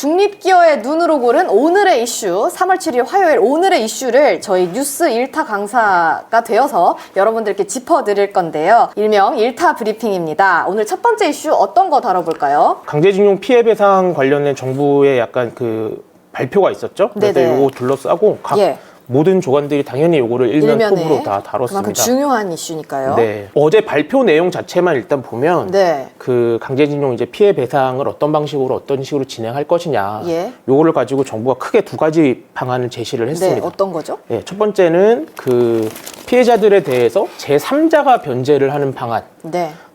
중립기어의 눈으로 고른 오늘의 이슈, 3월 7일 화요일 오늘의 이슈를 저희 뉴스 일타 강사가 되어서 여러분들께 짚어드릴 건데요. 일명 일타 브리핑입니다. 오늘 첫 번째 이슈 어떤 거 다뤄볼까요? 강제징용 피해 배상 관련된 정부의 약간 그 발표가 있었죠. 그래서 네네. 이거 둘러싸고 각 모든 조간들이 당연히 요거를 일면 톱으로 다 다뤘습니다. 그만큼 중요한 이슈니까요. 네. 어제 발표 내용 자체만 일단 보면 그 강제징용 이제 피해 배상을 어떤 방식으로 어떤 식으로 진행할 것이냐 요거를 가지고 정부가 크게 두 가지 방안을 제시를 했습니다. 네, 어떤 거죠? 네, 첫 번째는 그 피해자들에 대해서 제3자가 변제를 하는 방안.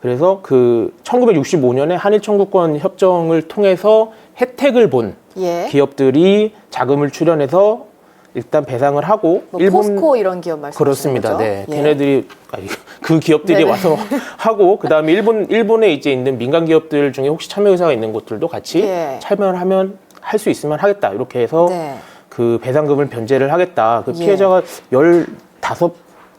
그래서 그 1965년에 한일 청구권 협정을 통해서 혜택을 본 기업들이 자금을 출연해서 일단 배상을 하고 뭐 일본 포스코 이런 기업 말씀하시는 그렇습니다. 거죠? 네, 걔네들이 그 기업들이 와서 하고 그다음에 일본에 이제 있는 민간 기업들 중에 혹시 참여 의사가 있는 곳들도 같이 참여를 하면 할 수 있으면 하겠다 이렇게 해서 그 배상금을 변제를 하겠다. 그 피해자가 15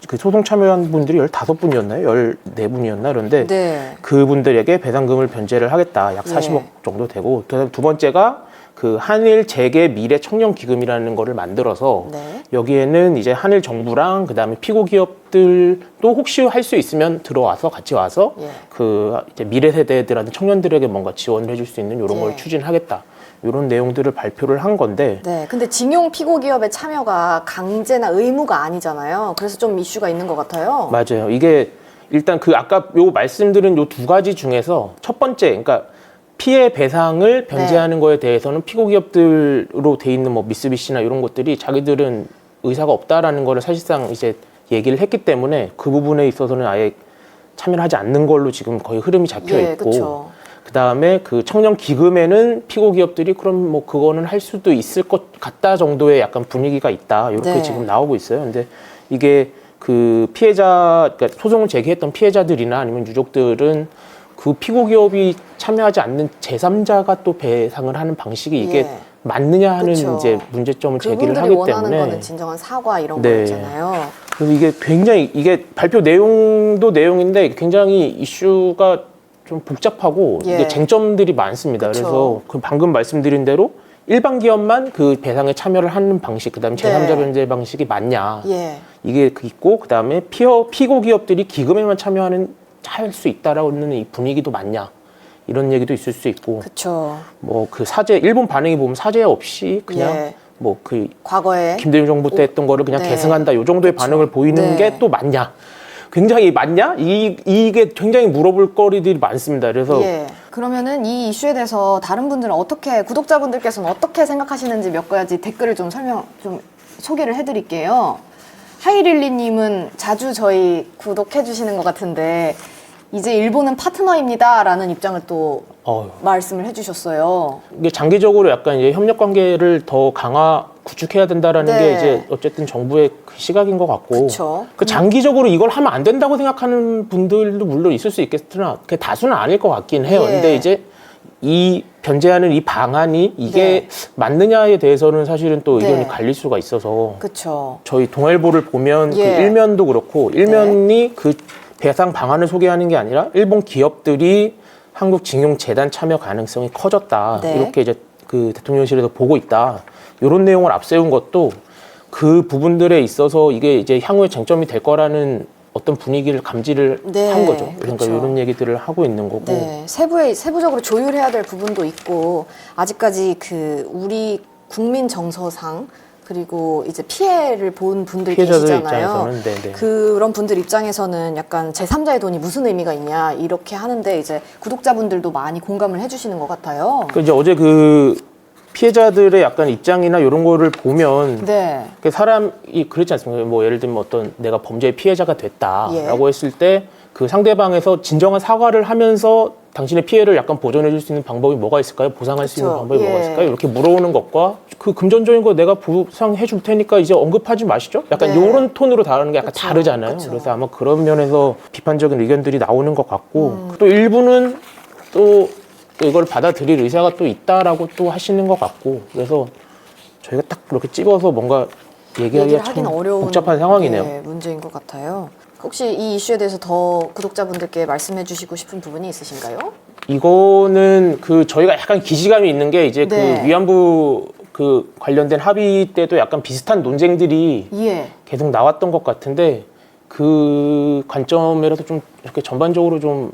그 소송 참여한 분들이 15분이었나요? 14분이었나? 그런데 그분들에게 배상금을 변제를 하겠다. 약 40억 정도 되고 그다음에 두 번째가 그 한일 재계 미래 청년 기금이라는 거를 만들어서 여기에는 이제 한일 정부랑 그다음에 피고 기업들도 혹시 할 수 있으면 들어와서 같이 와서 그 이제 미래 세대들한테 청년들에게 뭔가 지원을 해줄 수 있는 이런 걸 추진하겠다. 이런 내용들을 발표를 한 건데. 근데 징용 피고 기업의 참여가 강제나 의무가 아니잖아요. 그래서 좀 이슈가 있는 것 같아요. 맞아요. 이게 일단 그 아까 요 말씀드린 요 두 가지 중에서 첫 번째, 그러니까 피해 배상을 변제하는 거에 대해서는 피고 기업들로 돼 있는 뭐 미쓰비시나 이런 것들이 자기들은 의사가 없다라는 거를 사실상 이제 얘기를 했기 때문에 그 부분에 있어서는 아예 참여를 하지 않는 걸로 지금 거의 흐름이 잡혀 있고 그다음에 그 청년 기금에는 피고 기업들이 그럼 뭐 그거는 할 수도 있을 것 같다 정도의 약간 분위기가 있다 이렇게 지금 나오고 있어요. 근데 이게 그 피해자, 그러니까 소송을 제기했던 피해자들이나 아니면 유족들은 그 피고 기업이 참여하지 않는 제3자가 또 배상을 하는 방식이 이게 맞느냐 하는 이제 문제점을 제기를 하기 때문에 원하는 거는 진정한 사과 이런 거잖아요. 그래서 이게 굉장히 이게 발표 내용도 내용인데 굉장히 이슈가 좀 복잡하고 이게 쟁점들이 많습니다. 그래서 그 방금 말씀드린 대로 일반 기업만 그 배상에 참여를 하는 방식, 그다음에 제3자 변제 방식이 맞냐 이게 있고 그다음에 피고 기업들이 기금에만 참여하는 할 수 있다라는 이 분위기도 맞냐 이런 얘기도 있을 수 있고 뭐 그 사죄 일본 반응이 보면 사죄 없이 그냥 뭐 그 과거에 김대중 정부 때 했던 거를 그냥 계승한다 요 정도의 반응을 보이는 게 또 맞냐 굉장히 맞냐 이게 굉장히 물어볼 거리들이 많습니다. 그래서 그러면은 이 이슈에 대해서 다른 분들은 어떻게 구독자분들께서는 어떻게 생각하시는지 몇 가지 댓글을 좀 소개를 해드릴게요. 하이릴리님은 자주 저희 구독해 주시는 것 같은데 이제 일본은 파트너입니다 라는 입장을 또 말씀을 해주셨어요. 이게 장기적으로 약간 이제 협력 관계를 더 구축해야 된다라는 게 이제 어쨌든 정부의 그 시각인 것 같고 그 장기적으로 이걸 하면 안 된다고 생각하는 분들도 물론 있을 수 있겠으나 그 다수는 아닐 것 같긴 해요. 근데 이제 이 변제하는 이 방안이 이게 맞느냐에 대해서는 사실은 또 의견이 갈릴 수가 있어서 저희 동아일보를 보면 그 일면도 그렇고 일면이 그 배상 방안을 소개하는 게 아니라 일본 기업들이 한국징용재단 참여 가능성이 커졌다 이렇게 이제 그 대통령실에서 보고 있다 이런 내용을 앞세운 것도 그 부분들에 있어서 이게 이제 향후에 쟁점이 될 거라는 어떤 분위기를 감지를 한 거죠. 그러니까 이런 얘기들을 하고 있는 거고. 세부적으로 조율해야 될 부분도 있고 아직까지 그 우리 국민 정서상 그리고 이제 피해를 본 분들 계시잖아요. 그런 분들 입장에서는 약간 제3자의 돈이 무슨 의미가 있냐 이렇게 하는데 이제 구독자분들도 많이 공감을 해주시는 것 같아요. 그 이제 어제 그 피해자들의 약간 입장이나 이런 거를 보면 그 사람이 그렇지 않습니까? 뭐 예를 들면 어떤 내가 범죄의 피해자가 됐다라고 했을 때 그 상대방에서 진정한 사과를 하면서 당신의 피해를 약간 보전해 줄 수 있는 방법이 뭐가 있을까요? 보상할 수 있는 방법이 뭐가 있을까요? 이렇게 물어보는 것과 그 금전적인 거 내가 보상해 줄 테니까 이제 언급하지 마시죠? 약간 이런 톤으로 다루는 게 약간 다르잖아요. 그래서 아마 그런 면에서 비판적인 의견들이 나오는 것 같고 또 일부는 또 이걸 받아들일 의사가 또 있다라고 또 하시는 것 같고 그래서 저희가 딱 그렇게 찝어서 뭔가 얘기하기가 참 어려운 복잡한 상황이네요. 문제인 것 같아요. 혹시 이 이슈에 대해서 더 구독자분들께 말씀해 주시고 싶은 부분이 있으신가요? 이거는 그 저희가 약간 기시감이 있는 게 이제 네. 그 위안부 그 관련된 합의 때도 약간 비슷한 논쟁들이 예. 계속 나왔던 것 같은데 그 관점에서 좀 이렇게 전반적으로 좀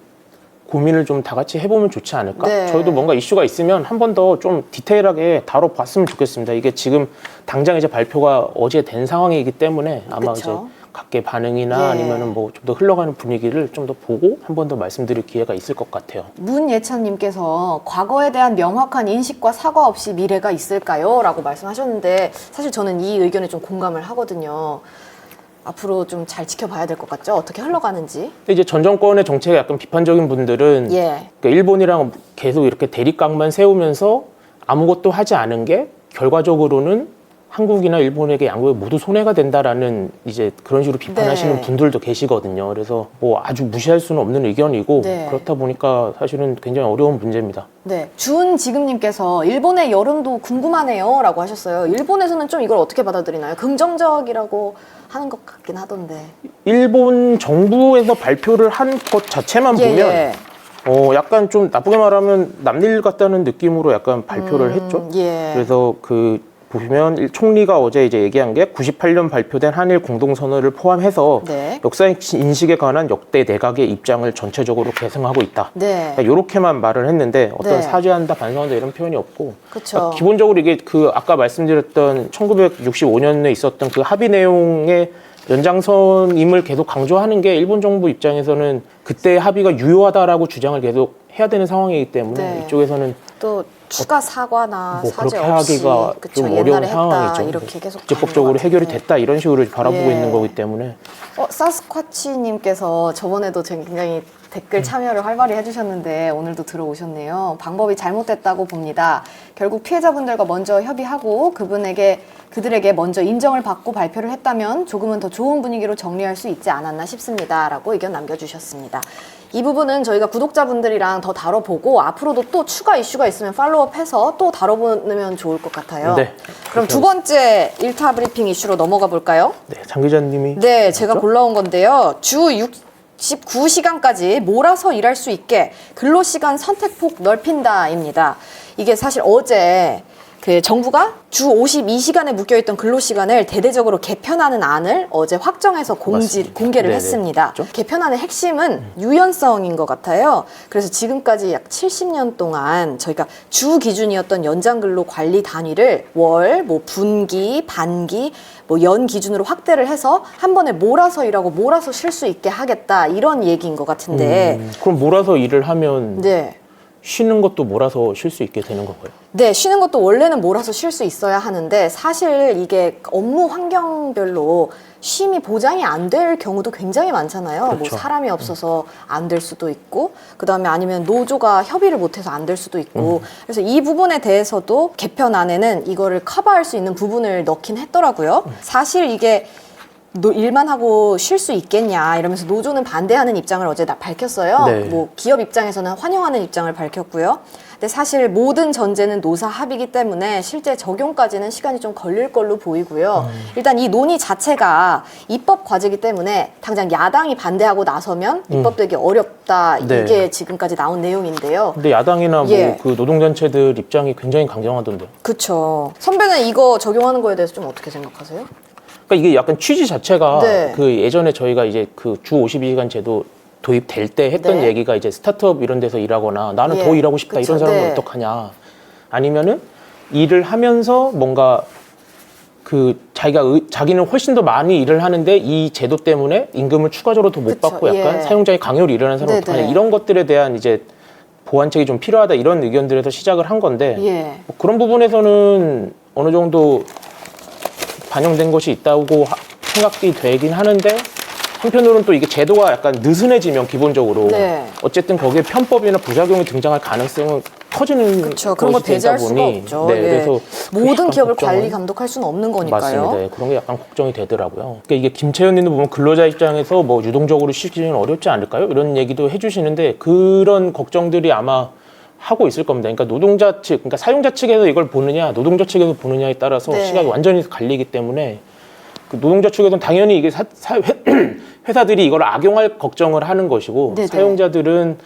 고민을 좀 다 같이 해보면 좋지 않을까? 네. 저희도 뭔가 이슈가 있으면 한 번 더 좀 디테일하게 다뤄봤으면 좋겠습니다. 이게 지금 당장 이제 발표가 어제 된 상황이기 때문에 아마 그쵸. 이제 각계 반응이나 예. 아니면은 뭐 좀 더 흘러가는 분위기를 좀 더 보고 한 번 더 말씀드릴 기회가 있을 것 같아요. 문예찬님께서 과거에 대한 명확한 인식과 사과 없이 미래가 있을까요? 라고 말씀하셨는데 사실 저는 이 의견에 좀 공감을 하거든요. 앞으로 좀 잘 지켜봐야 될 것 같죠? 어떻게 흘러가는지. 근데 이제 전 정권의 정책에 약간 비판적인 분들은 예. 그러니까 일본이랑 계속 이렇게 대립각만 세우면서 아무것도 하지 않은 게 결과적으로는 한국이나 일본에게 양국에 모두 손해가 된다라는 이제 그런 식으로 비판하시는 네. 분들도 계시거든요. 그래서 뭐 아주 무시할 수는 없는 의견이고 네. 그렇다 보니까 사실은 굉장히 어려운 문제입니다. 네. 준지금님께서 일본의 여름도 궁금하네요. 라고 하셨어요. 일본에서는 좀 이걸 어떻게 받아들이나요? 긍정적이라고 하는 것 같긴 하던데. 일본 정부에서 발표를 한 것 자체만 예, 보면 예. 약간 좀 나쁘게 말하면 남일 같다는 느낌으로 약간 발표를 했죠. 예. 그래서 그 보시면 총리가 어제 이제 얘기한 게 98년 발표된 한일 공동선언을 포함해서 네. 역사 인식에 관한 역대 내각의 입장을 전체적으로 계승하고 있다. 네. 이렇게만 말을 했는데 어떤 네. 사죄한다, 반성한다 이런 표현이 없고 그쵸. 기본적으로 이게 그 아까 말씀드렸던 1965년에 있었던 그 합의 내용의 연장선임을 계속 강조하는 게 일본 정부 입장에서는 그때 합의가 유효하다라고 주장을 계속 해야 되는 상황이기 때문에 네. 이쪽에서는 또 추가 사과나 뭐 사죄 그렇게 없이 하기가 그쵸, 좀 옛날에 어려운 했다 상황이죠. 이렇게 계속 국제법적으로 가는 것 해결이 같은데. 됐다 이런 식으로 바라보고 예. 있는 거기 때문에 사스쿼치님께서 저번에도 굉장히 댓글 참여를 활발히 해주셨는데 오늘도 들어오셨네요. 방법이 잘못됐다고 봅니다. 결국 피해자분들과 먼저 협의하고 그들에게 먼저 인정을 받고 발표를 했다면 조금은 더 좋은 분위기로 정리할 수 있지 않았나 싶습니다. 라고 의견 남겨주셨습니다. 이 부분은 저희가 구독자분들이랑 더 다뤄보고 앞으로도 또 추가 이슈가 있으면 팔로우업해서 또 다뤄보면 좋을 것 같아요. 네. 그럼 두 번째 일타 브리핑 이슈로 넘어가 볼까요? 네, 장 기자님이 네, 제가 골라온 건데요. 주 69시간까지 몰아서 일할 수 있게 근로시간 선택폭 넓힌다입니다. 이게 사실 어제 그 정부가 주 52시간에 묶여있던 근로시간을 대대적으로 개편하는 안을 어제 확정해서 공개를 네네. 했습니다. 그렇죠? 개편안의 핵심은 유연성인 것 같아요. 그래서 지금까지 약 70년 동안 저희가 주 기준이었던 연장근로 관리 단위를 월, 뭐 분기, 반기, 뭐 연 기준으로 확대를 해서 한 번에 몰아서 일하고 몰아서 쉴 수 있게 하겠다 이런 얘기인 것 같은데 그럼 몰아서 일을 하면 네. 쉬는 것도 몰아서 쉴 수 있게 되는 건가요? 네, 쉬는 것도 원래는 몰아서 쉴 수 있어야 하는데 사실 이게 업무 환경별로 쉼이 보장이 안 될 경우도 굉장히 많잖아요. 뭐 그렇죠. 사람이 없어서 안 될 수도 있고 그다음에 아니면 노조가 협의를 못해서 안 될 수도 있고 그래서 이 부분에 대해서도 개편안에는 이거를 커버할 수 있는 부분을 넣긴 했더라고요. 사실 이게 일만 하고 쉴 수 있겠냐 이러면서 노조는 반대하는 입장을 어제 밝혔어요. 네. 뭐 기업 입장에서는 환영하는 입장을 밝혔고요. 근데 사실 모든 전제는 노사 합의이기 때문에 실제 적용까지는 시간이 좀 걸릴 걸로 보이고요. 일단 이 논의 자체가 입법 과제이기 때문에 당장 야당이 반대하고 나서면 입법되기 어렵다. 네. 이게 지금까지 나온 내용인데요. 근데 야당이나 예. 뭐 그 노동단체들 입장이 굉장히 강경하던데요. 그렇죠. 선배는 이거 적용하는 거에 대해서 좀 어떻게 생각하세요? 그러니까 이게 약간 취지 자체가 네. 그 예전에 저희가 이제 그 주 52시간 제도 도입될 때 했던 네. 얘기가 이제 스타트업 이런 데서 일하거나 나는 예. 더 일하고 싶다 그쵸. 이런 사람은 네. 어떡하냐 아니면은 일을 하면서 뭔가 그 자기는 훨씬 더 많이 일을 하는데 이 제도 때문에 임금을 추가적으로 더 못 그쵸. 받고 약간 예. 사용자의 강요를 일어나는 사람은 네네. 어떡하냐 이런 것들에 대한 이제 보완책이 좀 필요하다 이런 의견들에서 시작을 한 건데 예. 뭐 그런 부분에서는 어느 정도 반영된 것이 있다고 생각이 되긴 하는데 한편으로는 또 이게 제도가 약간 느슨해지면 기본적으로 네. 어쨌든 거기에 편법이나 부작용이 등장할 가능성은 커지는 그렇죠. 그런 걸 것이 되다 배제할 수가 보니 없죠. 네, 예. 그래서 모든 약간 기업을 걱정은- 관리 감독할 수는 없는 거니까요. 맞습니다. 네, 그런 게 약간 걱정이 되더라고요. 그러니까 이게 김채연님도 보면 근로자 입장에서 뭐 유동적으로 쉬기는 어렵지 않을까요? 이런 얘기도 해주시는데 그런 걱정들이 아마 하고 있을 겁니다. 그러니까 노동자 측, 그러니까 사용자 측에서 이걸 보느냐, 노동자 측에서 보느냐에 따라서 네. 시각이 완전히 갈리기 때문에 그 노동자 측에서는 당연히 이게 회사들이 이걸 악용할 걱정을 하는 것이고 네네. 사용자들은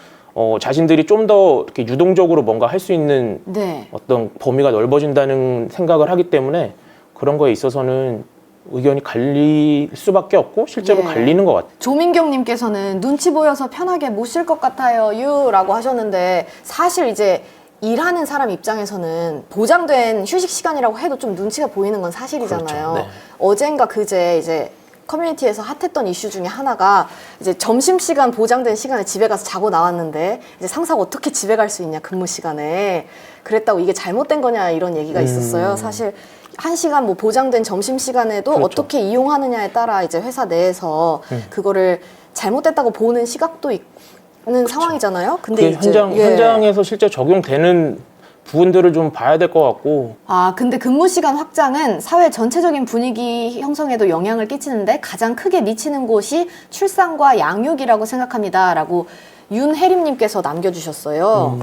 자신들이 좀 더 이렇게 유동적으로 뭔가 할 수 있는 네. 어떤 범위가 넓어진다는 생각을 하기 때문에 그런 거에 있어서는 의견이 갈릴 수밖에 없고 실제로 예. 갈리는 것 같아요. 조민경님께서는 눈치 보여서 편하게 못 쉴 것 같아요 유라고 하셨는데 사실 이제 일하는 사람 입장에서는 보장된 휴식 시간이라고 해도 좀 눈치가 보이는 건 사실이잖아요. 그렇죠. 네. 어젠가 그제 이제 커뮤니티에서 핫했던 이슈 중에 하나가 이제 점심시간 보장된 시간에 집에 가서 자고 나왔는데 이제 상사가 어떻게 집에 갈 수 있냐 근무 시간에 그랬다고 이게 잘못된 거냐 이런 얘기가 있었어요. 사실 1시간 뭐 보장된 점심시간에도 그렇죠. 어떻게 이용하느냐에 따라 이제 회사 내에서 그거를 잘못됐다고 보는 시각도 있는 상황이잖아요. 근데 그게 이제 현장에서 실제 적용되는 부분들을 좀 봐야 될 것 같고. 아, 근데 근무 시간 확장은 사회 전체적인 분위기 형성에도 영향을 끼치는데 가장 크게 미치는 곳이 출산과 양육이라고 생각합니다라고 윤혜림님께서 남겨주셨어요.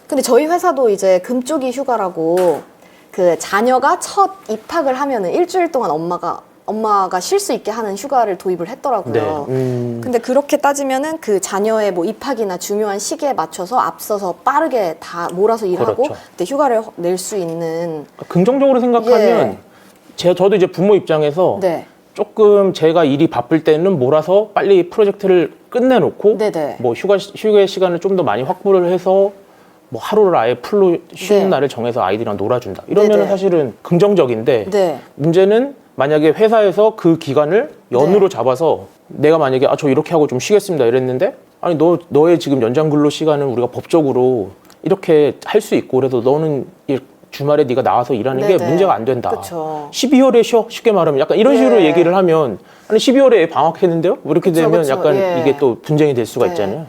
근데 저희 회사도 이제 금쪽이 휴가라고 그 자녀가 첫 입학을 하면은 일주일 동안 엄마가 쉴 수 있게 하는 휴가를 도입을 했더라고요. 네. 근데 그렇게 따지면은 그 자녀의 뭐 입학이나 중요한 시기에 맞춰서 앞서서 빠르게 다 몰아서 일하고 그렇죠. 그때 휴가를 낼 수 있는 긍정적으로 생각하면 저도 이제 부모 입장에서 네. 조금 제가 일이 바쁠 때는 몰아서 빨리 프로젝트를 끝내놓고 네네. 뭐 휴게 시간을 좀 더 많이 확보를 해서 뭐 하루를 아예 풀로 쉬는 네. 날을 정해서 아이들이랑 놀아준다. 이러면 네네. 사실은 긍정적인데 네. 문제는 만약에 회사에서 그 기간을 연으로 잡아서 내가 만약에 저 이렇게 하고 좀 쉬겠습니다 이랬는데 아니 너의 지금 연장 근로 시간은 우리가 법적으로 이렇게 할 수 있고 그래서 너는 주말에 네가 나와서 일하는 게 네네. 문제가 안 된다. 그쵸. 12월에 쉬어 쉽게 말하면 약간 이런 식으로 얘기를 하면 아니 12월에 방학했는데요? 뭐 이렇게 그쵸, 되면 그쵸. 약간 이게 또 분쟁이 될 수가 있잖아요.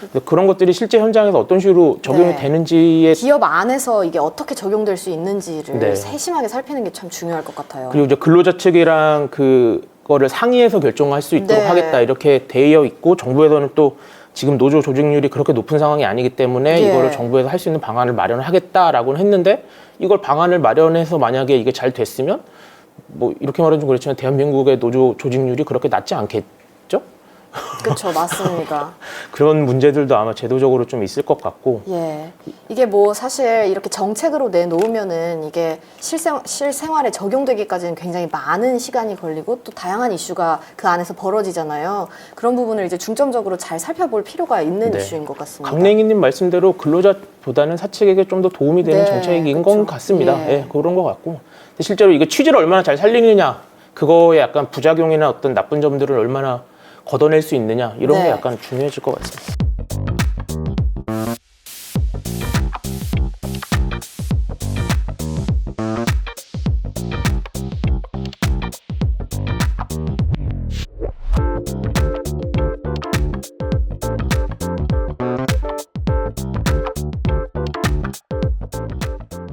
근데 그런 것들이 실제 현장에서 어떤 식으로 적용이 네. 되는지에 기업 안에서 이게 어떻게 적용될 수 있는지를 네. 세심하게 살피는 게 참 중요할 것 같아요. 그리고 이제 근로자 측이랑 그거를 상의해서 결정할 수 있도록 네. 하겠다 이렇게 되어 있고 정부에서는 또 지금 노조 조직률이 그렇게 높은 상황이 아니기 때문에 예. 이거를 정부에서 할 수 있는 방안을 마련하겠다라고는 했는데 이걸 방안을 마련해서 만약에 이게 잘 됐으면 뭐 이렇게 말하면 좀 그렇지만 대한민국의 노조 조직률이 그렇게 낮지 않겠죠? 그렇죠, 맞습니다. 그런 문제들도 아마 제도적으로 좀 있을 것 같고. 예, 이게 뭐 사실 이렇게 정책으로 내놓으면은 이게 실생활에 적용되기까지는 굉장히 많은 시간이 걸리고 또 다양한 이슈가 그 안에서 벌어지잖아요. 그런 부분을 이제 중점적으로 잘 살펴볼 필요가 있는 네. 이슈인 것 같습니다. 강냉이님 말씀대로 근로자보다는 사측에게 좀 더 도움이 되는 네, 정책인 그쵸. 것 같습니다. 예. 예, 그런 것 같고. 근데 실제로 이게 취지를 얼마나 잘 살리느냐, 그거에 약간 부작용이나 어떤 나쁜 점들을 얼마나 걷어낼 수 있느냐 이런 네. 게 약간 중요해질 것 같습니다.